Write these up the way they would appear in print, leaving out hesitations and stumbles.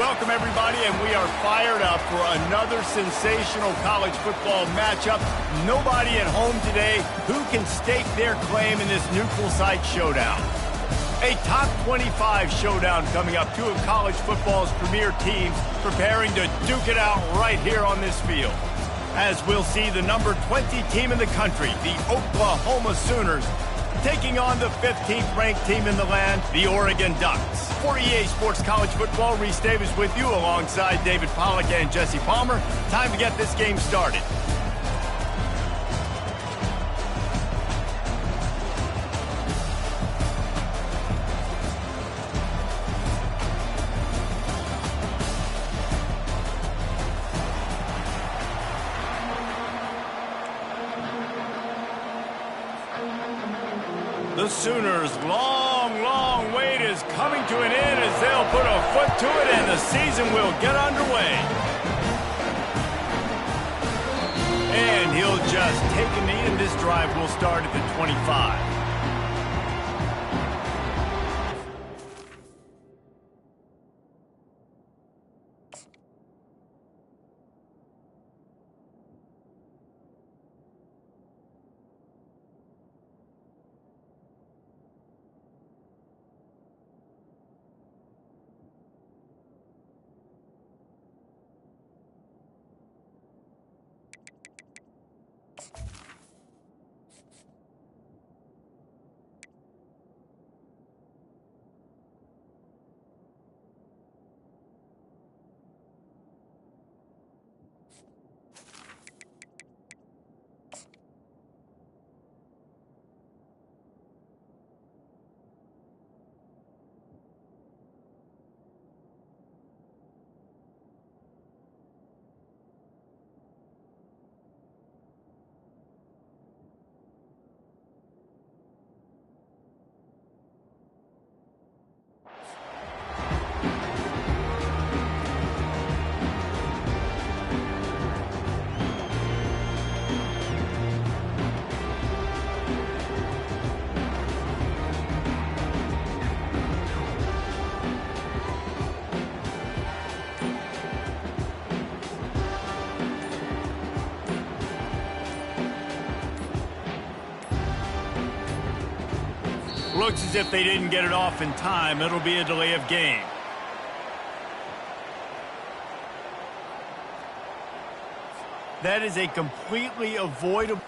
Welcome, everybody, and we are fired up for another sensational college football matchup. Nobody at home today who can stake their claim in this neutral site showdown. A top 25 showdown coming up. Two of college football's premier teams preparing to duke it out right here on this field. As we'll see the number 20 team in the country, the Oklahoma Sooners, taking on the 15th ranked team in the land, the Oregon Ducks. For EA Sports College Football, Reese Davis with you alongside David Pollack and Jesse Palmer. Time to get this game started. The Sooners' long wait is coming to an end as they'll put a foot to it and the season will get underway. And he'll just take a knee, and this drive will start at the 25. Looks as if they didn't get it off in time. It'll be a delay of game. That is a completely avoidable...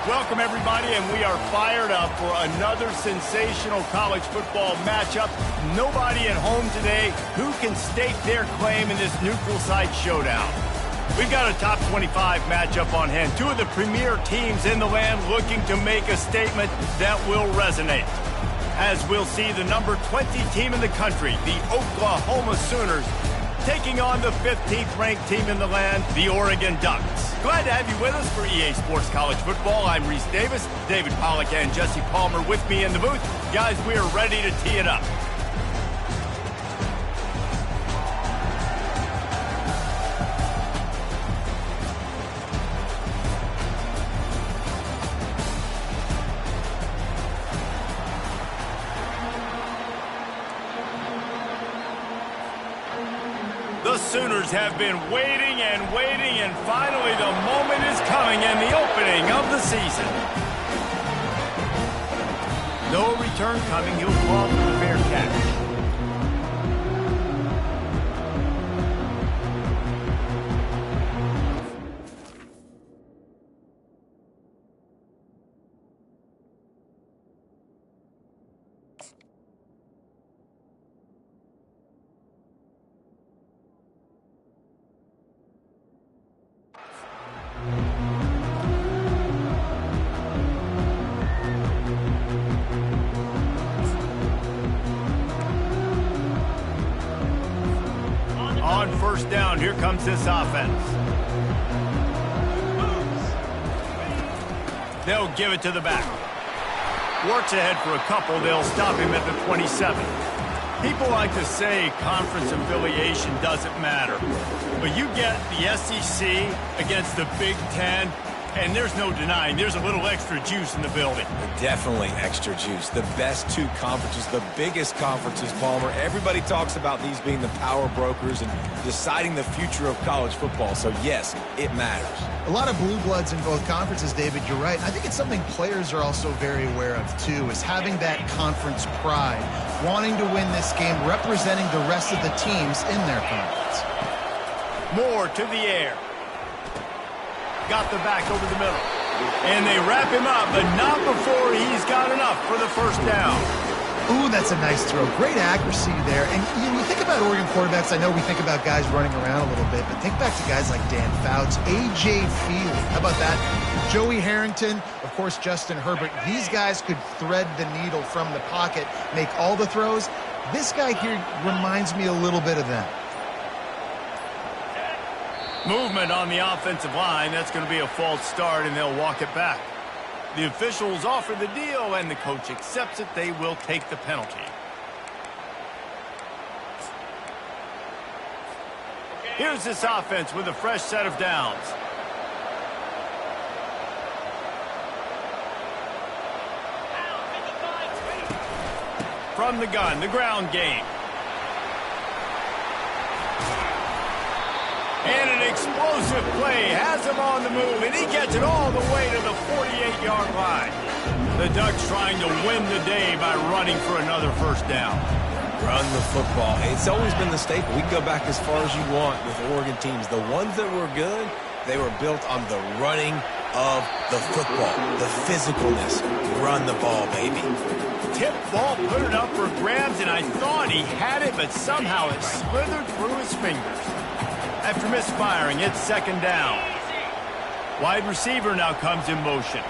Welcome, everybody, and we are fired up for another sensational college football matchup. Nobody at home today who can stake their claim in this neutral site showdown. We've got a top 25 matchup on hand. Two of the premier teams in the land looking to make a statement that will resonate. As we'll see, the number 20 team in the country, the Oklahoma Sooners, taking on the 15th ranked team in the land, the Oregon Ducks. Glad to have you with us for EA Sports College Football. I'm Reese Davis, David Pollack and Jesse Palmer with me in the booth. Guys, we are ready to tee it up. The Sooners have been waiting and finally the moment is coming and the opening of the season. No return coming. He'll call for the fair catch. On first down, here comes this offense. They'll give it to the back. Works ahead for a couple. They'll stop him at the 27. People like to say conference affiliation doesn't matter. But you get the SEC against the Big Ten, and there's no denying there's a little extra juice in the building. Definitely extra juice. The best two conferences, the biggest conferences, Palmer. Everybody talks about these being the power brokers and deciding the future of college football. So, yes, it matters. A lot of blue bloods in both conferences, David. You're right. I think it's something players are also very aware of, too, is having that conference pride, wanting to win this game, representing the rest of the teams in their conference. Moore to the air. Got the back over the middle. And they wrap him up, but not before he's got enough for the first down. Ooh, that's a nice throw. Great accuracy there. And you think about Oregon quarterbacks, I know we think about guys running around a little bit, but think back to guys like Dan Fouts, A.J. Feely. How about that? Joey Harrington, of course, Justin Herbert. These guys could thread the needle from the pocket, make all the throws. This guy here reminds me a little bit of them. Movement on the offensive line. That's going to be a false start, and they'll walk it back. The officials offer the deal, and the coach accepts it. They will take the penalty. Here's this offense with a fresh set of downs. From the gun, the ground game. And an explosive play has him on the move, and he gets it all the way to the 48-yard line. The Ducks trying to win the day by running for another first down. Run the football. It's always been the staple. We can go back as far as you want with Oregon teams. The ones that were good, they were built on the running of the football, the physicalness. Run the ball, baby. Tip ball, put it up for grabs, and I thought he had it, but somehow it slithered through his fingers. After misfiring, it's second down. Wide receiver now comes in motion.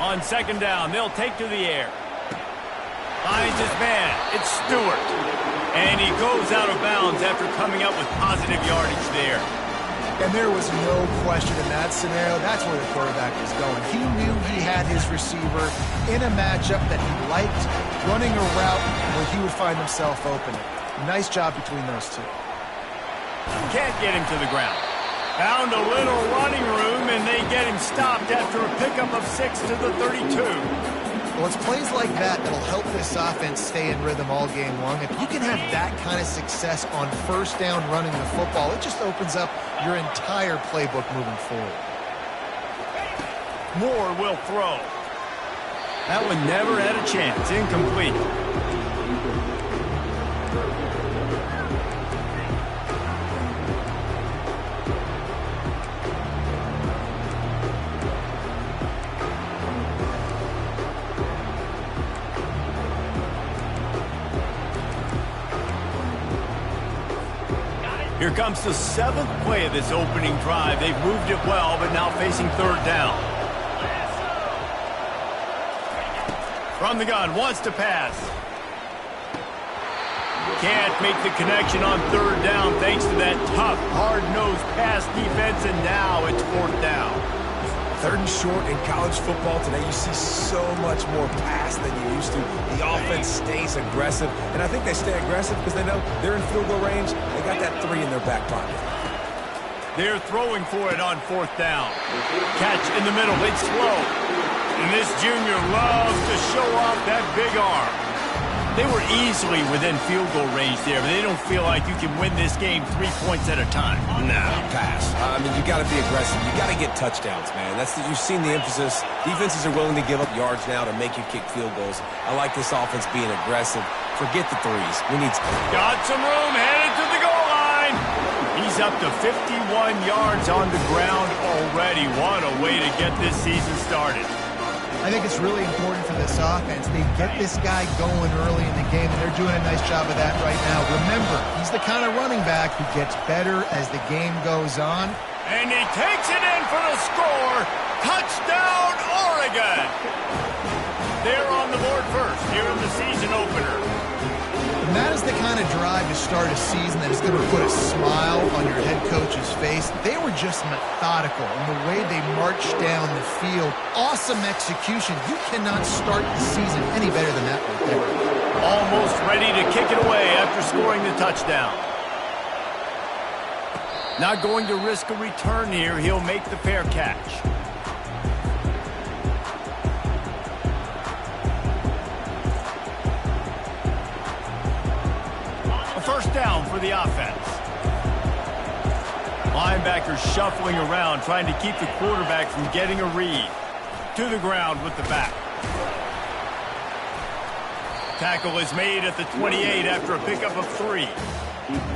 On second down, they'll take to the air. Finds his man. It's Stewart. And he goes out of bounds after coming up with positive yardage there. And there was no question in that scenario. That's where the quarterback was going. He knew he had his receiver in a matchup that he liked, running a route where he would find himself open. Nice job between those two. Can't get him to the ground. Found a little running room, and they get him stopped after a pickup of 6 to the 32. Well, it's plays like that that'll help this offense stay in rhythm all game long. If you can have that kind of success on first down running the football, it just opens up your entire playbook moving forward. Moore will throw. That one never had a chance. Incomplete. Here comes the 7th play of this opening drive. They've moved it well, but now facing 3rd down. From the gun, wants to pass. Can't make the connection on 3rd down thanks to that tough, hard-nosed pass defense, and now it's 4th down. 3rd and short in college football today. You see so much more pass than you used to. The offense stays aggressive, and I think they stay aggressive because they know they're in field goal range. They got that 3 in their back pocket. They're throwing for it on 4th down. Catch in the middle. It's slow. And this junior loves to show off that big arm. They were easily within field goal range there, but they don't feel like you can win this game 3 points at a time. Nah, pass. I mean, you got to be aggressive. You got to get touchdowns, man. You've seen the emphasis. Defenses are willing to give up yards now to make you kick field goals. I like this offense being aggressive. Forget the 3s. We need some. Got some room, headed to the goal line. He's up to 51 yards on the ground already. What a way to get this season started. I think it's really important for this offense. They get this guy going early in the game, and they're doing a nice job of that right now. Remember, he's the kind of running back who gets better as the game goes on. And he takes it in for the score. Touchdown, Oregon! They're on the board first here in the season opener. And that is the kind of drive to start a season that is going to put a smile on your head coach's face. They were just methodical in the way they marched down the field. Awesome execution. You cannot start the season any better than that right there. Almost ready to kick it away after scoring the touchdown. Not going to risk a return here. He'll make the fair catch. First down for the offense. Linebackers shuffling around, trying to keep the quarterback from getting a read. To the ground with the back. Tackle is made at the 28 after a pickup of 3.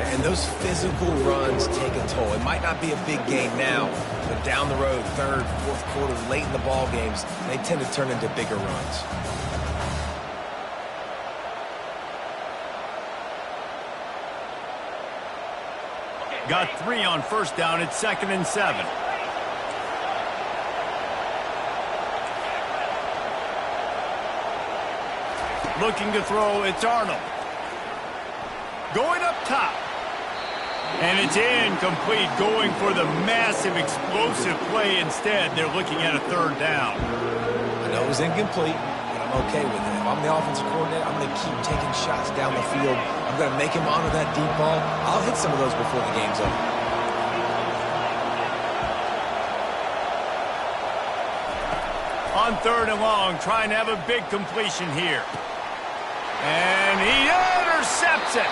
And those physical runs take a toll. It might not be a big game now, but down the road, 3rd, 4th quarter, late in the ball games, they tend to turn into bigger runs. Got 3 on first down. It's 2nd and 7. Looking to throw, it's Arnold. Going up top. And it's incomplete, going for the massive explosive play instead. They're looking at a 3rd down. I know it was incomplete, but I'm okay with it. If I'm the offensive coordinator, I'm going to keep taking shots down the field. I'm going to make him honor that deep ball. I'll hit some of those before the game's over. On 3rd and long, trying to have a big completion here. And he intercepts it.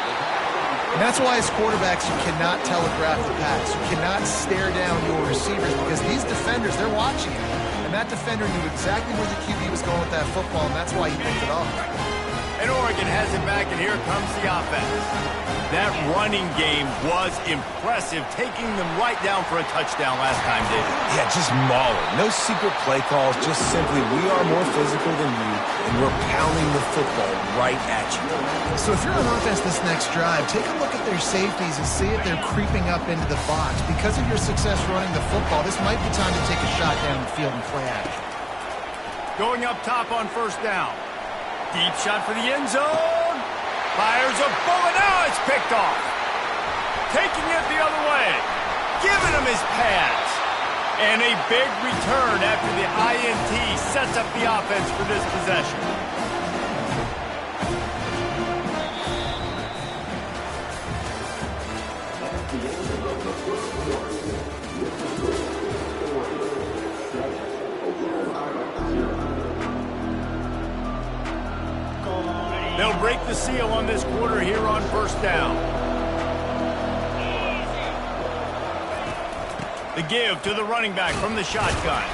And that's why as quarterbacks, you cannot telegraph the pass. You cannot stare down your receivers because these defenders, they're watching it. And that defender knew exactly where the QB was going with that football, and that's why he picked it off. And Oregon has it back, and here comes the offense. That running game was impressive, taking them right down for a touchdown last time, David. Yeah, just mauling. No secret play calls, just simply we are more physical than you, and we're pounding the football right at you. So if you're on offense this next drive, take a look at their safeties and see if they're creeping up into the box. Because of your success running the football, this might be time to take a shot down the field and play action. Going up top on first down. Deep shot for the end zone. Fires a bullet. Now it's picked off. Taking it the other way. Giving him his pads. And a big return after the INT sets up the offense for this possession. They'll break the seal on this quarter here on first down. The give to the running back from the shotgun.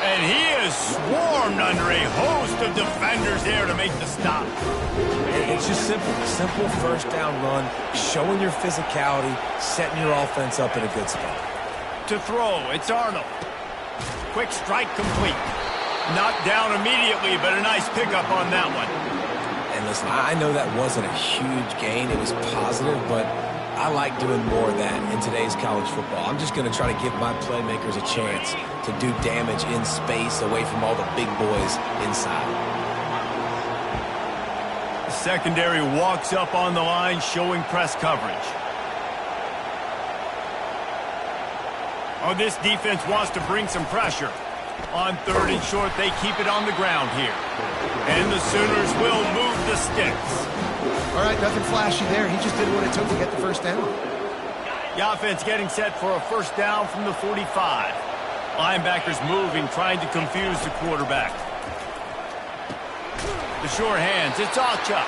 And he is swarmed under a host of defenders there to make the stop. It's just simple. Simple first down run, showing your physicality, setting your offense up in a good spot. To throw, it's Arnold. Quick strike complete. Knocked down immediately, but a nice pickup on that one. And listen, I know that wasn't a huge gain. It was positive, but I like doing more of that in today's college football. I'm just going to try to give my playmakers a chance to do damage in space away from all the big boys inside. The secondary walks up on the line, showing press coverage. Oh, this defense wants to bring some pressure. On 3rd and short, they keep it on the ground here. And the Sooners will move the sticks. All right, nothing flashy there. He just did what it took to get the first down. The offense getting set for a first down from the 45. Linebackers moving, trying to confuse the quarterback. The short hands, it's Acha.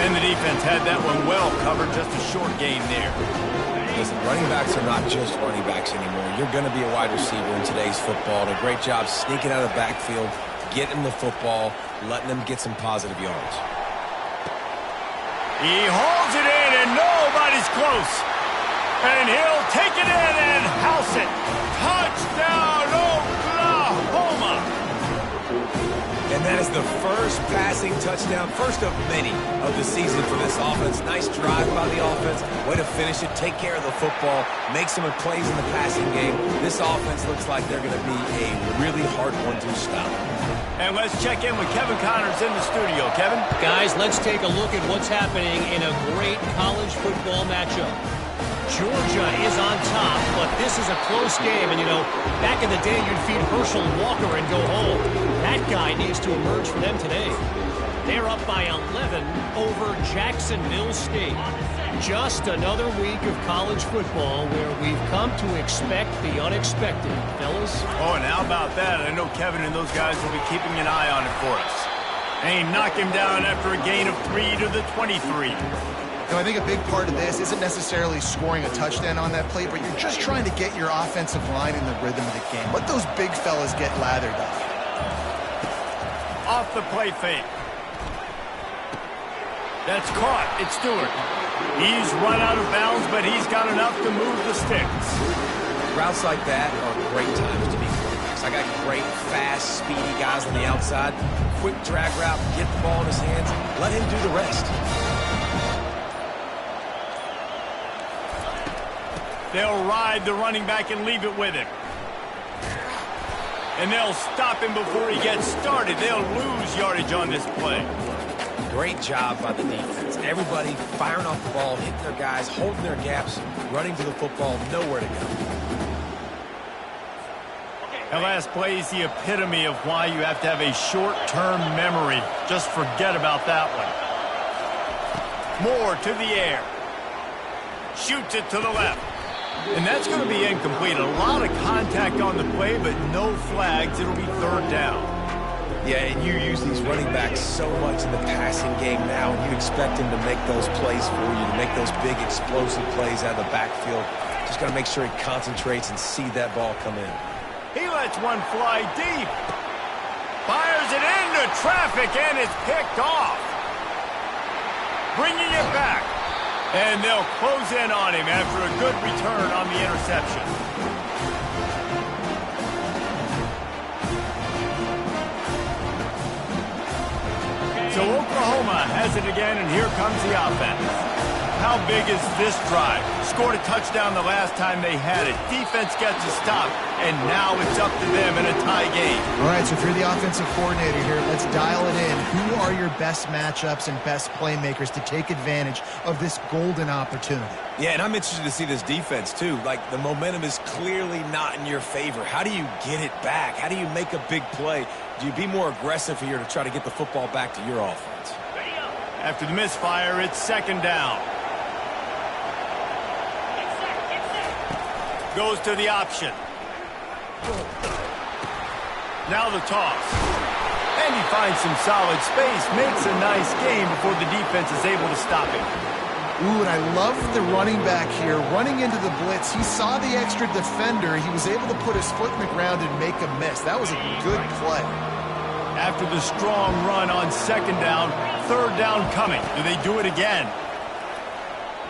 And the defense had that one well covered, just a short gain there. Listen, running backs are not just running backs anymore. You're going to be a wide receiver in today's football. And a great job sneaking out of the backfield, getting the football, letting them get some positive yards. He hauls it in, and nobody's close. And he'll take it in and house it. Touchdown, Oklahoma! And that is the first passing touchdown, first of many of the season for this offense. Nice drive by the offense. Way to finish it, take care of the football, make some plays in the passing game. This offense looks like they're going to be a really hard one to stop. And let's check in with Kevin Connors in the studio. Kevin? Guys, let's take a look at what's happening in a great college football matchup. Georgia is on top, but this is a close game. And, you know, back in the day, you'd feed Herschel Walker and go home. That guy needs to emerge for them today. They're up by 11 over Jacksonville State. Just another week of college football where we've come to expect the unexpected, fellas. Oh, and how about that? I know Kevin and those guys will be keeping an eye on it for us. They knock him down after a gain of 3 to the 23. I think a big part of this isn't necessarily scoring a touchdown on that play, but you're just trying to get your offensive line in the rhythm of the game. Let those big fellas get lathered up. Off the play fake. That's caught. It's Stewart. He's run out of bounds, but he's got enough to move the sticks. Routes like that are great times to be quarterbacks. I got great, fast, speedy guys on the outside. Quick drag route, get the ball in his hands, let him do the rest. They'll ride the running back and leave it with him. And they'll stop him before he gets started. They'll lose yardage on this play. Great job by the defense. Everybody firing off the ball, hitting their guys, holding their gaps, running to the football, nowhere to go. That last play is the epitome of why you have to have a short-term memory. Just forget about that one. Moore to the air. Shoots it to the left. And that's going to be incomplete. A lot of contact on the play, but no flags. It'll be 3rd down. Yeah, and you use these running backs so much in the passing game now, and you expect them to make those plays for you, to make ththose big explosive plays out of the backfield. Just got to make sure he concentrates and see that ball come in. He lets one fly deep. Fires it into traffic, and it's picked off. Bringing it back. And they'll close in on him after a good return on the interception. So Oklahoma has it again, and here comes the offense. How big is this drive? Scored a touchdown the last time they had it. Defense gets a stop, and now it's up to them in a tie game. All right, so if you're the offensive coordinator here, let's dial it in. Who are your best matchups and best playmakers to take advantage of this golden opportunity? Yeah, and I'm interested to see this defense, too. Like, the momentum is clearly not in your favor. How do you get it back? How do you make a big play? Do you be more aggressive here to try to get the football back to your offense? After the misfire, it's 2nd down. Goes to the option. Now the toss. And he finds some solid space, makes a nice game before the defense is able to stop him. Ooh, and I love the running back here. Running into the blitz, he saw the extra defender. He was able to put his foot in the ground and make a miss. That was a good play. After the strong run on 2nd down, 3rd down coming. Do they do it again?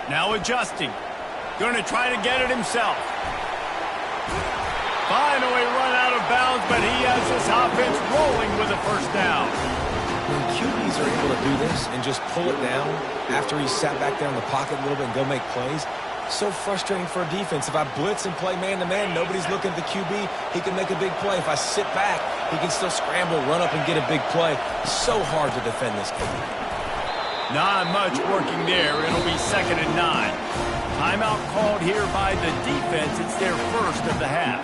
Now adjusting. Going to try to get it himself. Finally run out of bounds, but he has this offense rolling with a 1st down. When QBs are able to do this and just pull it down after he sat back there in the pocket a little bit and go make plays, so frustrating for a defense. If I blitz and play man-to-man, nobody's looking at the QB, he can make a big play. If I sit back, he can still scramble, run up, and get a big play. So hard to defend this QB. Not much working there. It'll be 2nd and 9. Timeout called here by the defense. It's their first of the half.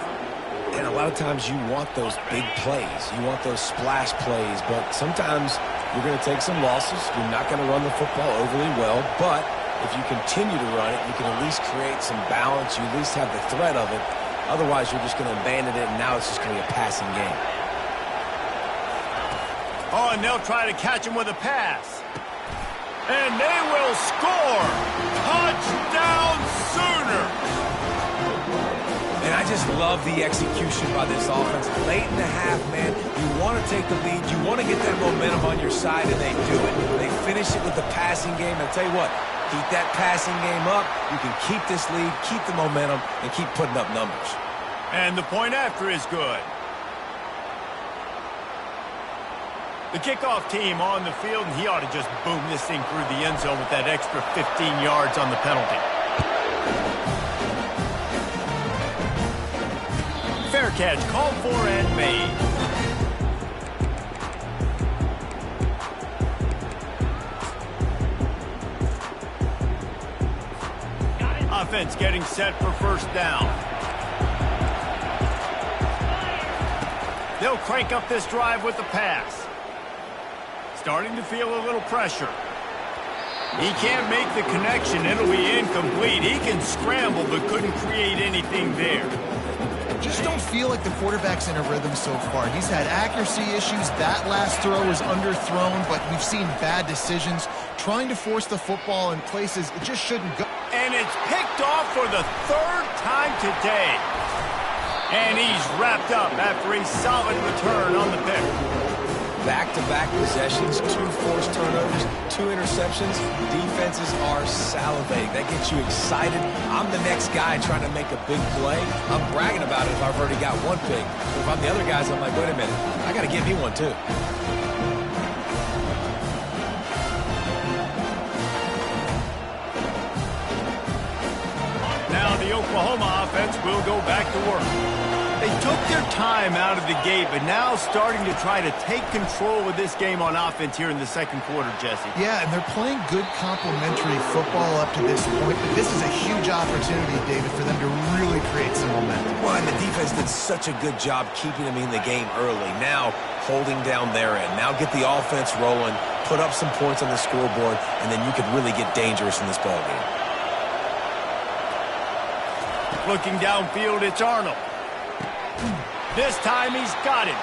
And a lot of times you want those big plays. You want those splash plays, but sometimes you're going to take some losses. You're not going to run the football overly well, but if you continue to run it, you can at least create some balance. You at least have the threat of it. Otherwise, you're just going to abandon it, and now it's just going to be a passing game. Oh, and they'll try to catch him with a pass. And they will score! Touchdown Sooner! And I just love the execution by this offense. Late in the half, man, you want to take the lead. You want to get that momentum on your side, and they do it. They finish it with the passing game. I'll tell you what, keep that passing game up. You can keep this lead, keep the momentum, and keep putting up numbers. And the point after is good. The kickoff team on the field, and he ought to just boom this thing through the end zone with that extra 15 yards on the penalty. Fair catch, called for and made. Offense getting set for first down. They'll crank up this drive with the pass. Starting to feel a little pressure. He can't make the connection. It'll be incomplete. He can scramble, but couldn't create anything there. Just don't feel like the quarterback's in a rhythm so far. He's had accuracy issues. That last throw was underthrown, but we've seen bad decisions. Trying to force the football in places it just shouldn't go. And it's picked off for the 3rd time today. And he's wrapped up after a solid return on the pick. Back-to-back possessions, 2 forced turnovers, 2 interceptions. Defenses are salivating. That gets you excited. I'm the next guy trying to make a big play. I'm bragging about it if I've already got one big. But if I'm the other guys, I'm like, wait a minute, I got to get me one too. Now the Oklahoma offense will go back to work. They took their time out of the gate, but now starting to try to take control of this game on offense here in the 2nd quarter, Jesse. Yeah, and they're playing good complementary football up to this point, but this is a huge opportunity, David, for them to really create some momentum. Well, and the defense did such a good job keeping them in the game early. Now holding down their end. Now get the offense rolling, put up some points on the scoreboard, and then you could really get dangerous in this ballgame. Looking downfield, it's Arnold. This time he's got him.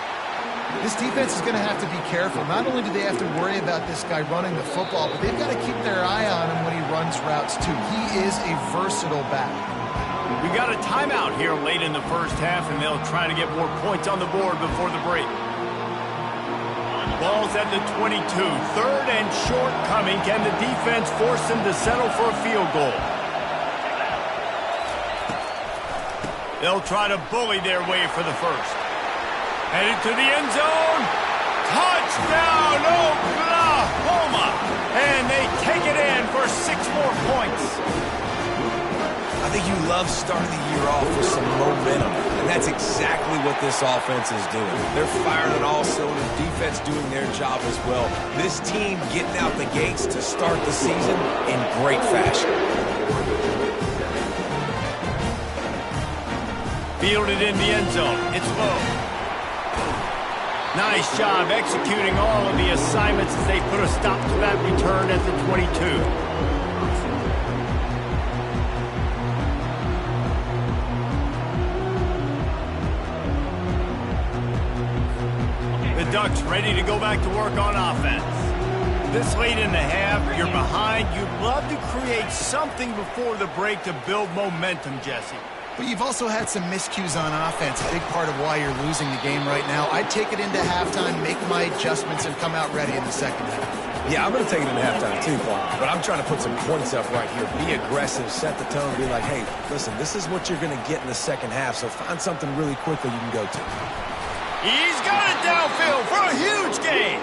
This defense is going to have to be careful. Not only do they have to worry about this guy running the football, but they've got to keep their eye on him when he runs routes too. He is a versatile back. We got a timeout here late in the first half, and they'll try to get more points on the board before the break. Ball's at the 22. 3rd and short coming. Can the defense force them to settle for a field goal? They'll try to bully their way for the first. Headed to the end zone. Touchdown, Oklahoma! And they take it in for 6 more points. I think you love starting the year off with some momentum, and that's exactly what this offense is doing. They're firing on all cylinders, defense doing their job as well. This team getting out the gates to start the season in great fashion. Fielded in the end zone. It's low. Nice job executing all of the assignments as they put a stop to that return at the 22. The Ducks ready to go back to work on offense. This late in the half, you're behind. You'd love to create something before the break to build momentum, Jesse. But you've also had some miscues on offense, a big part of why you're losing the game right now. I'd take it into halftime, make my adjustments, and come out ready in the 2nd half. Yeah, I'm going to take it into halftime too, Paul. But I'm trying to put some points up right here. Be aggressive, set the tone, be like, hey, listen, this is what you're going to get in the 2nd half, so find something really quickly you can go to. He's got it downfield for a huge gain.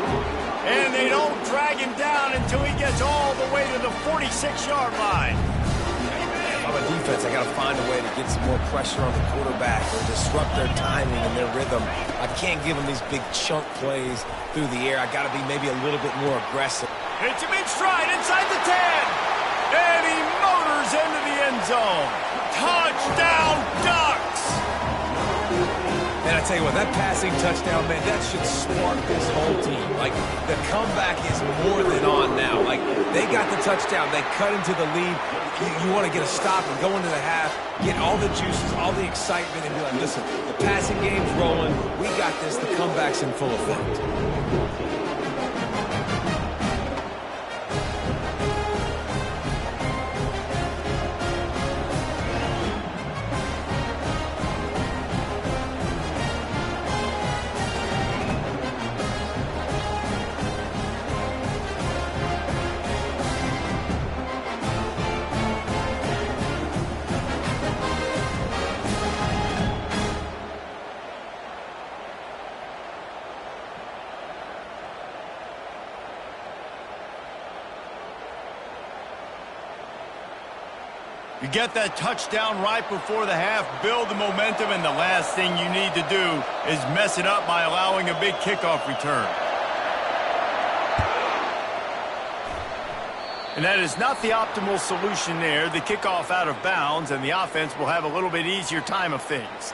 And they don't drag him down until he gets all the way to the 46-yard line. If I'm a defense, I got to find a way to get some more pressure on the quarterback or disrupt their timing and their rhythm. I can't give them these big chunk plays through the air. I got to be maybe a little bit more aggressive. Hits him in stride inside the 10. And he motors into the end zone. Touchdown, Ducks! And I tell you what, that passing touchdown, man, that should spark this whole team. Like, the comeback is more than on now. Like, they got the touchdown. They cut into the lead. You want to get a stop and go into the half, get all the juices, all the excitement, and be like, listen, the passing game's rolling. We got this. The comeback's in full effect. You get that touchdown right before the half, build the momentum, and the last thing you need to do is mess it up by allowing a big kickoff return. And that is not the optimal solution there. The kickoff out of bounds, and the offense will have a little bit easier time of things.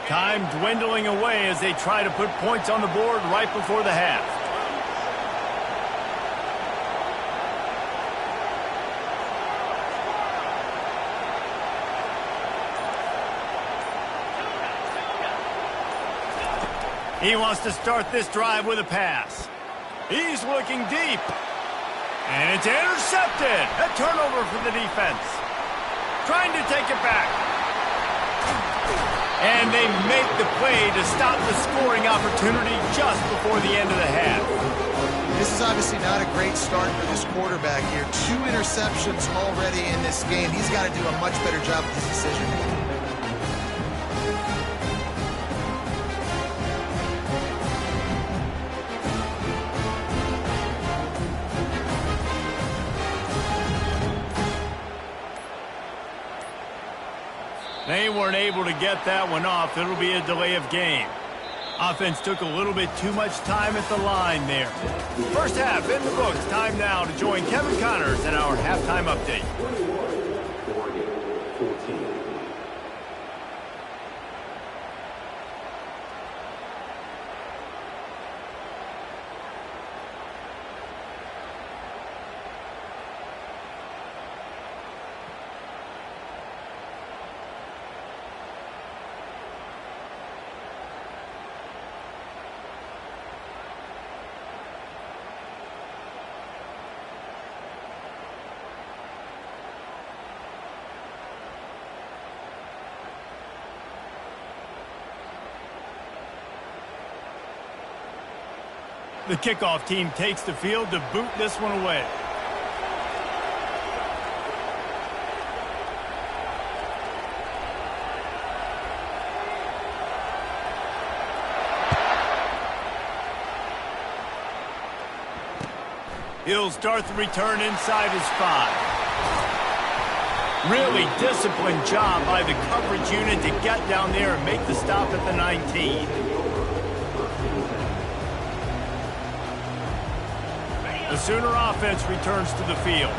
Time dwindling away as they try to put points on the board right before the half. He wants to start this drive with a pass. He's looking deep. And it's intercepted. A turnover for the defense. Trying to take it back. And they make the play to stop the scoring opportunity just before the end of the half. This is obviously not a great start for this quarterback here. 2 interceptions already in this game. He's got to do a much better job with his decision-making. They weren't able to get that one off. It'll be a delay of game. Offense took a little bit too much time at the line there. First half in the books. Time now to join Kevin Connors in our halftime update. The kickoff team takes the field to boot this one away. He'll start the return inside his 5. Really disciplined job by the coverage unit to get down there and make the stop at the 19. The Sooner offense returns to the field.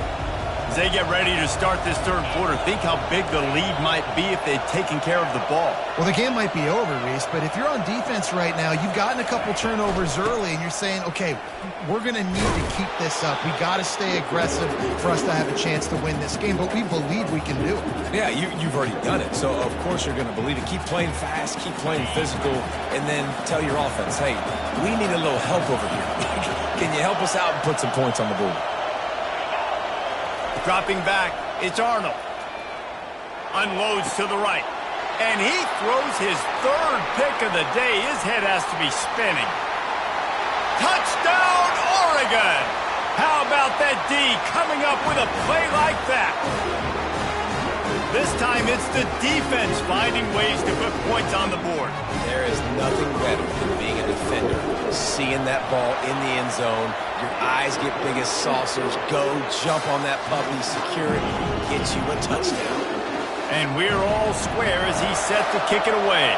As they get ready to start this third quarter, think how big the lead might be if they'd taken care of the ball. Well, the game might be over, Reese, but if you're on defense right now, you've gotten a couple turnovers early, and you're saying, okay, we're going to need to keep this up. We got to stay aggressive for us to have a chance to win this game, but we believe we can do it. Yeah, you've already done it, so of course you're going to believe it. Keep playing fast, keep playing physical, and then tell your offense, hey, we need a little help over here. Can you help us out and put some points on the board? Dropping back, it's Arnold. Unloads to the right. And he throws his third pick of the day. His head has to be spinning. Touchdown, Oregon! How about that D coming up with a play like that? This time it's the defense finding ways to put points on the board. There is nothing better than being a defender, seeing that ball in the end zone. Your eyes get big as saucers. Go, jump on that puppy, secure it, get you a touchdown. And we're all square as he's set to kick it away.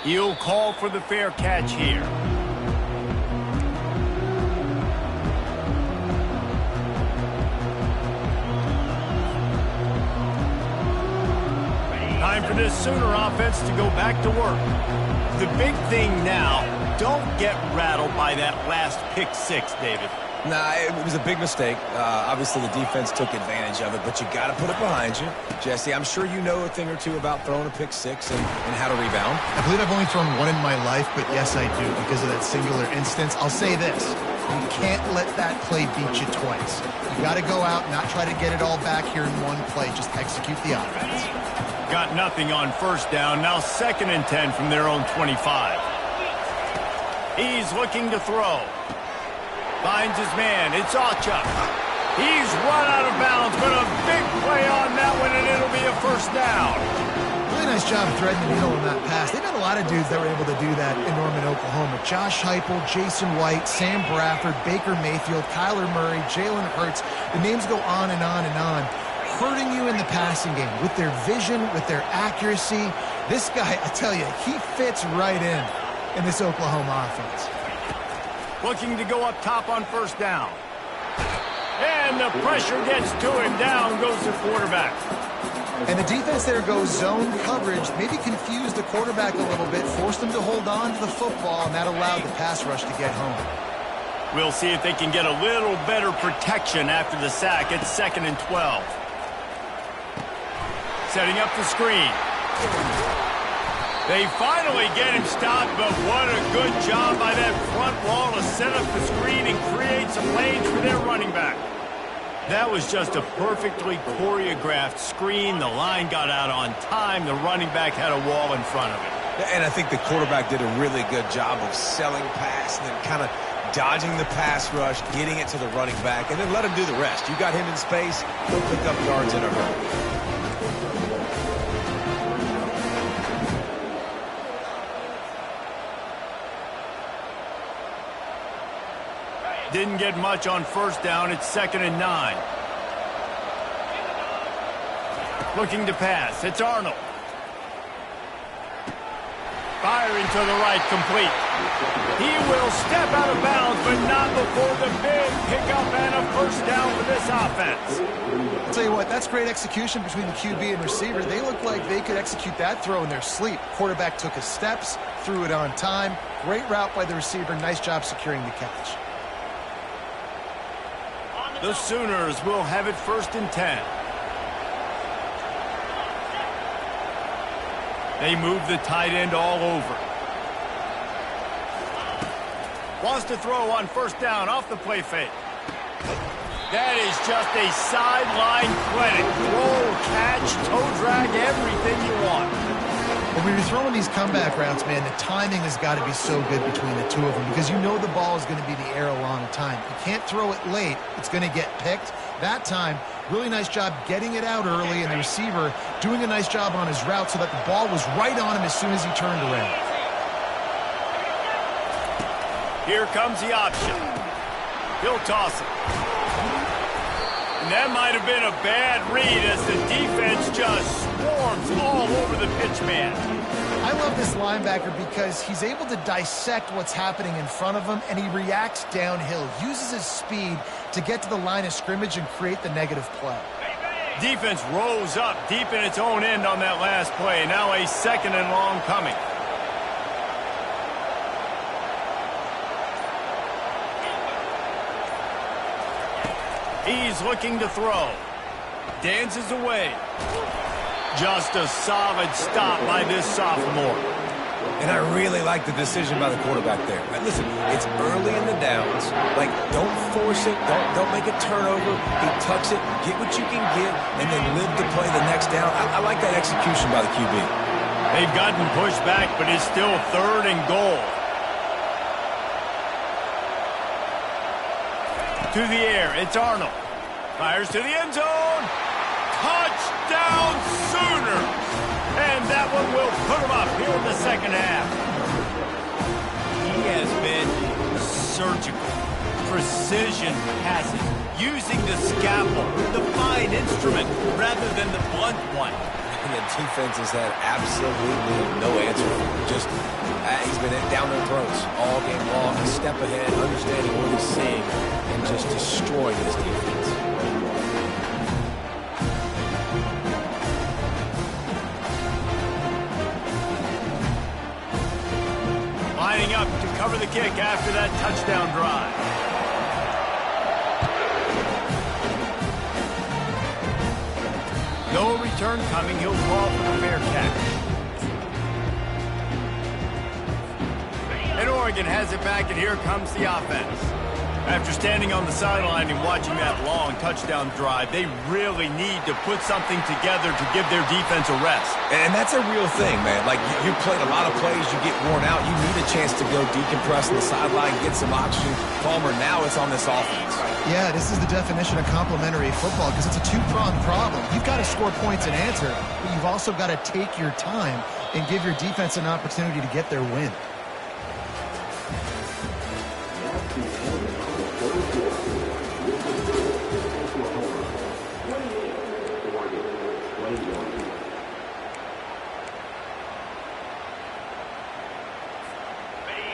He'll call for the fair catch here. Time for this Sooner offense to go back to work. The big thing now, don't get rattled by that last pick six, David. Nah, it was a big mistake. Obviously, the defense took advantage of it, but you got to put it behind you. Jesse, I'm sure you know a thing or two about throwing a pick six and how to rebound. I believe I've only thrown one in my life, but yes, I do because of that singular instance. I'll say this. You can't let that play beat you twice. You got to go out and not try to get it all back here in one play. Just execute the offense. Got nothing on first down. Now 2nd and 10 from their own 25. He's looking to throw. Finds his man. It's Ocha. He's run out of bounds, but a big play on that one, and it'll be a first down. Really nice job threading the needle on that pass. They've had a lot of dudes that were able to do that in Norman, Oklahoma. Josh Heupel, Jason White, Sam Bradford, Baker Mayfield, Kyler Murray, Jalen Hurts. The names go on and on and on. Hurting you in the passing game with their vision, with their accuracy. This guy, I tell you, he fits right in this Oklahoma offense. Looking to go up top on first down. And the pressure gets to him. Down goes the quarterback. And the defense there goes zone coverage, maybe confused the quarterback a little bit, forced him to hold on to the football, and that allowed the pass rush to get home. We'll see if they can get a little better protection after the sack. It's 2nd and 12. Setting up the screen. They finally get him stopped, but what a good job by that front wall to set up the screen and create some lanes for their running back. That was just a perfectly choreographed screen. The line got out on time. The running back had a wall in front of it. And I think the quarterback did a really good job of selling pass and then kind of dodging the pass rush, getting it to the running back, and then let him do the rest. You got him in space, he'll pick up yards in a hurry. Didn't get much on first down. It's 2nd and 9. Looking to pass. It's Arnold. Firing to the right, complete. He will step out of bounds, but not before the big pickup and a first down for this offense. I'll tell you what, that's great execution between the QB and receiver. They look like they could execute that throw in their sleep. Quarterback took his steps, threw it on time. Great route by the receiver. Nice job securing the catch. The Sooners will have it 1st and 10. They move the tight end all over. Wants to throw on first down off the play fake. That is just a sideline clinic. Roll, catch, toe drag, everything you want. When you're throwing these comeback routes, man, the timing has got to be so good between the two of them because you know the ball is going to be in the air a long time. You can't throw it late. It's going to get picked. That time, really nice job getting it out early, and the receiver doing a nice job on his route so that the ball was right on him as soon as he turned around. Here comes the option. He'll toss it. And that might have been a bad read as the defense just swarms all over the pitch man. I love this linebacker because he's able to dissect what's happening in front of him, and he reacts downhill, uses his speed to get to the line of scrimmage and create the negative play. Defense rose up deep in its own end on that last play. Now a 2nd and long coming. He's looking to throw. Dances away. Just a solid stop by this sophomore. And I really like the decision by the quarterback there. Now, listen, it's early in the downs. Like, don't force it. Don't make a turnover. He tucks it, get what you can get, and then live to play the next down. I like that execution by the QB. They've gotten pushed back, but it's still 3rd and goal. To the air, it's Arnold. Fires to the end zone. Touchdown Sooners. And that one will put them up here in the second half. He has been surgical. Precision passes. Using the scalpel, the fine instrument, rather than the blunt one. And the defense has had absolutely no answer for him. Just, he's been down their throats all game long. A step ahead, understanding what he's seeing, and just destroying this defense. Lining up to cover the kick after that touchdown drive. No return coming. He'll call for the fair catch. And Oregon has it back, and here comes the offense. After standing on the sideline and watching that long touchdown drive, they really need to put something together to give their defense a rest. And that's a real thing, man. Like, you played a lot of plays, you get worn out, you need a chance to go decompress on the sideline, get some oxygen. Palmer, now it's on this offense. Yeah, this is the definition of complementary football because it's a two-pronged problem. You've got to score points and answer, but you've also got to take your time and give your defense an opportunity to get their win.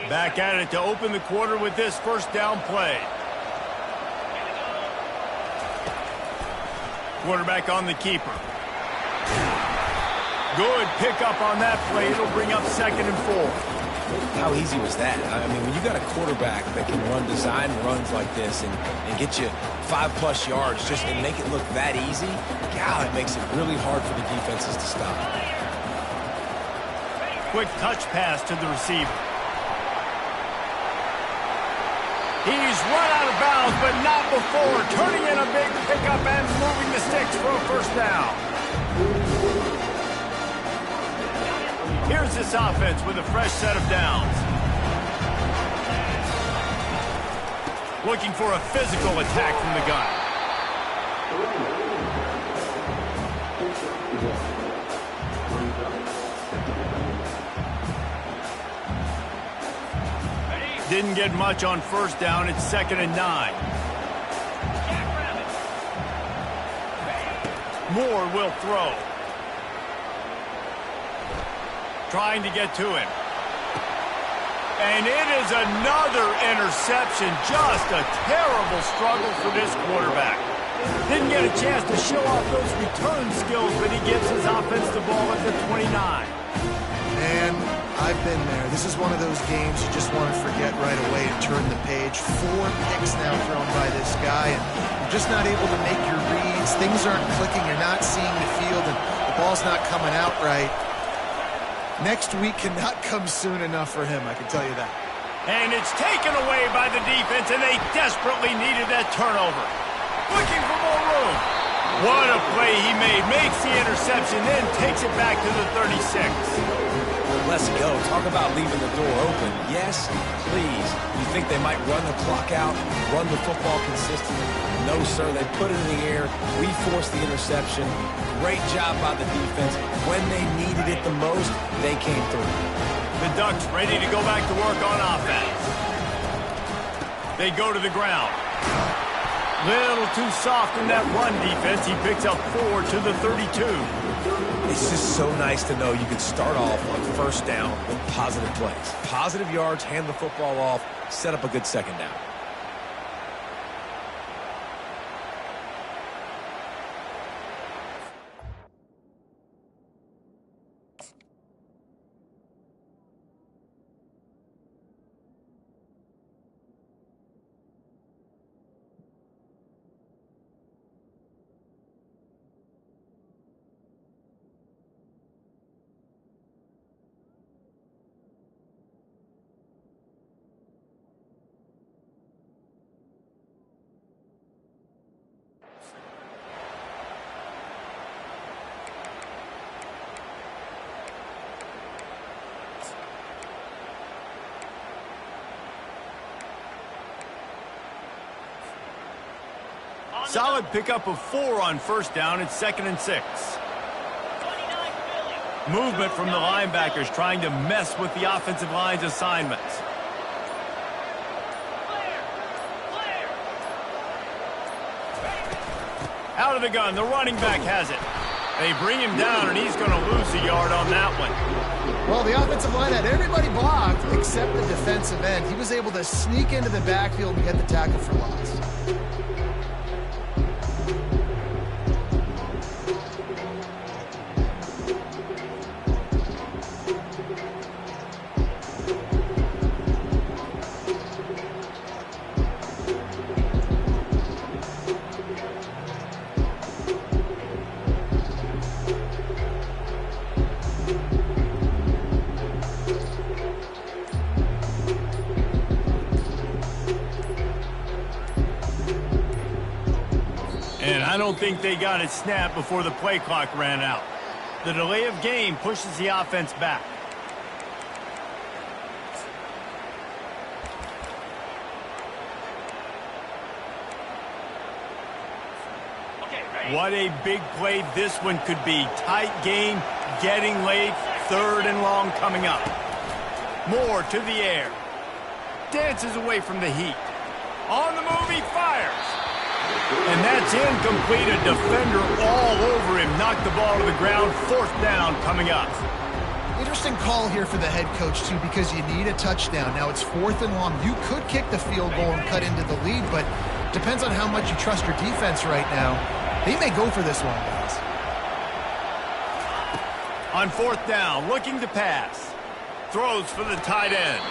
Back at it to open the quarter with this first down play. Quarterback on the keeper. Good pickup on that play. It'll bring up 2nd and 4. How easy was that? I mean, when you got a quarterback that can run design runs like this and get you 5+ yards just and make it look that easy, God, it makes it really hard for the defenses to stop. Quick touch pass to the receiver. He's run out of bounds, but not before turning in a big pickup and moving the sticks for a first down. Here's this offense with a fresh set of downs. Looking for a physical attack from the gun. Didn't get much on first down. It's 2nd and 9. Moore will throw. Trying to get to him. And it is another interception. Just a terrible struggle for this quarterback. Didn't get a chance to show off those return skills, but he gives his offense the ball at the 29. And I've been there. This is one of those games you just want to forget right away and turn the page. 4 picks now thrown by this guy, and you're just not able to make your reads. Things aren't clicking. You're not seeing the field, and the ball's not coming out right. Next week cannot come soon enough for him, I can tell you that. And it's taken away by the defense, and they desperately needed that turnover. Looking for more room. What a play he made. Makes the interception, then takes it back to the 36. Let's go. Talk about leaving the door open. Yes, please. You think they might run the clock out, run the football consistently? No, sir. They put it in the air. We forced the interception. Great job by the defense. When they needed it the most, they came through. The Ducks ready to go back to work on offense. They go to the ground. Little too soft in that run defense. He picks up 4 to the 32. It's just so nice to know you can start off on first down with positive plays. Positive yards, hand the football off, set up a good second down. Solid pickup of 4 on first down. It's 2nd and 6. Movement from the linebackers trying to mess with the offensive line's assignments. Out of the gun, the running back has it. They bring him down, and he's going to lose a yard on that one. Well, the offensive line had everybody blocked except the defensive end. He was able to sneak into the backfield and get the tackle for loss. And I don't think they got it snapped before the play clock ran out. The delay of game pushes the offense back. What a big play this one could be. Tight game, getting late, 3rd and long coming up. Moore to the air. Dances away from the heat. On the move, he fires. And that's incomplete. A defender all over him. Knocked the ball to the ground. 4th down coming up. Interesting call here for the head coach, too, because you need a touchdown. Now it's 4th and long. You could kick the field goal and cut into the lead, but depends on how much you trust your defense right now. They may go for this one, guys. On 4th down, looking to pass. Throws for the tight end.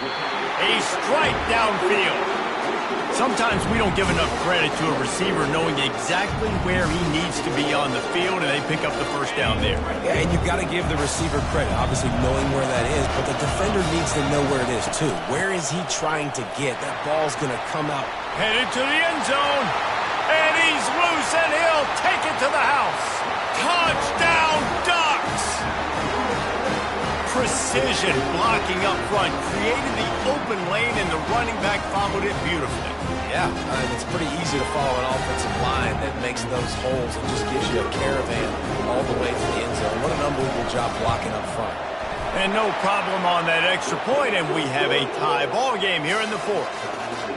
A strike downfield. Sometimes we don't give enough credit to a receiver knowing exactly where he needs to be on the field, and they pick up the 1st down there. Yeah, and you've got to give the receiver credit, obviously knowing where that is, but the defender needs to know where it is, too. Where is he trying to get? That ball's going to come out. Headed to the end zone, and he's loose, and he'll take it to the house. Touchdown, Ducks! Precision blocking up front, created the open lane, and the running back followed it beautifully. Yeah, it's pretty easy to follow an offensive line that makes those holes and just gives you a caravan all the way to the end zone. What an unbelievable job blocking up front. And no problem on that extra point, and we have a tie ball game here in the 4th.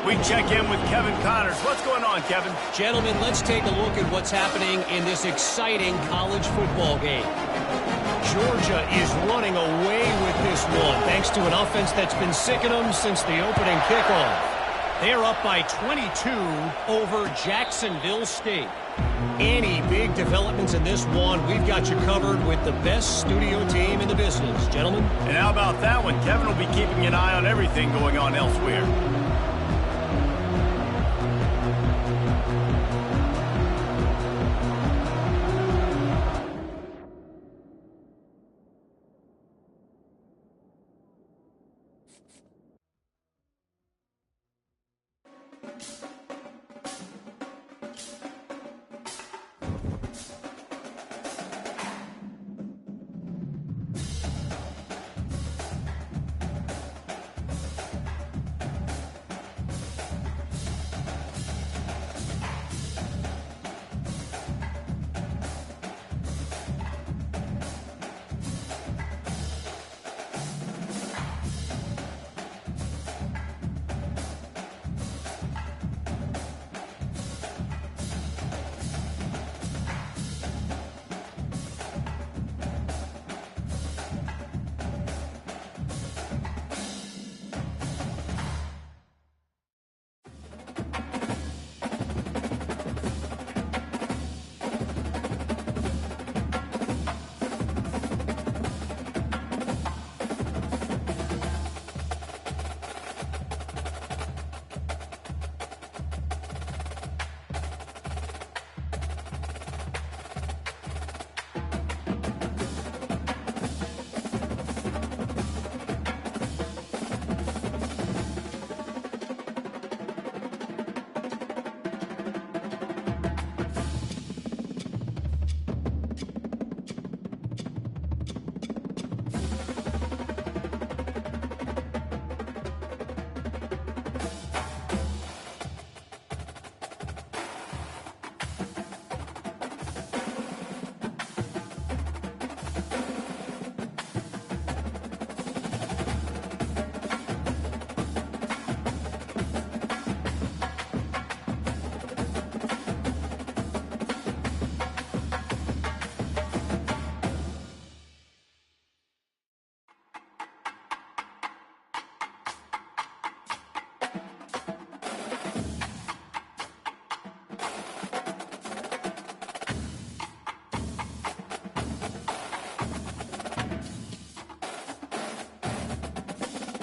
We check in with Kevin Connors. What's going on, Kevin? Gentlemen, let's take a look at what's happening in this exciting college football game. Georgia is running away with this one, thanks to an offense that's been sicking them since the opening kickoff. They're up by 22 over Jacksonville State. Any big developments in this one, we've got you covered with the best studio team in the business, gentlemen. And how about that one? Kevin will be keeping an eye on everything going on elsewhere.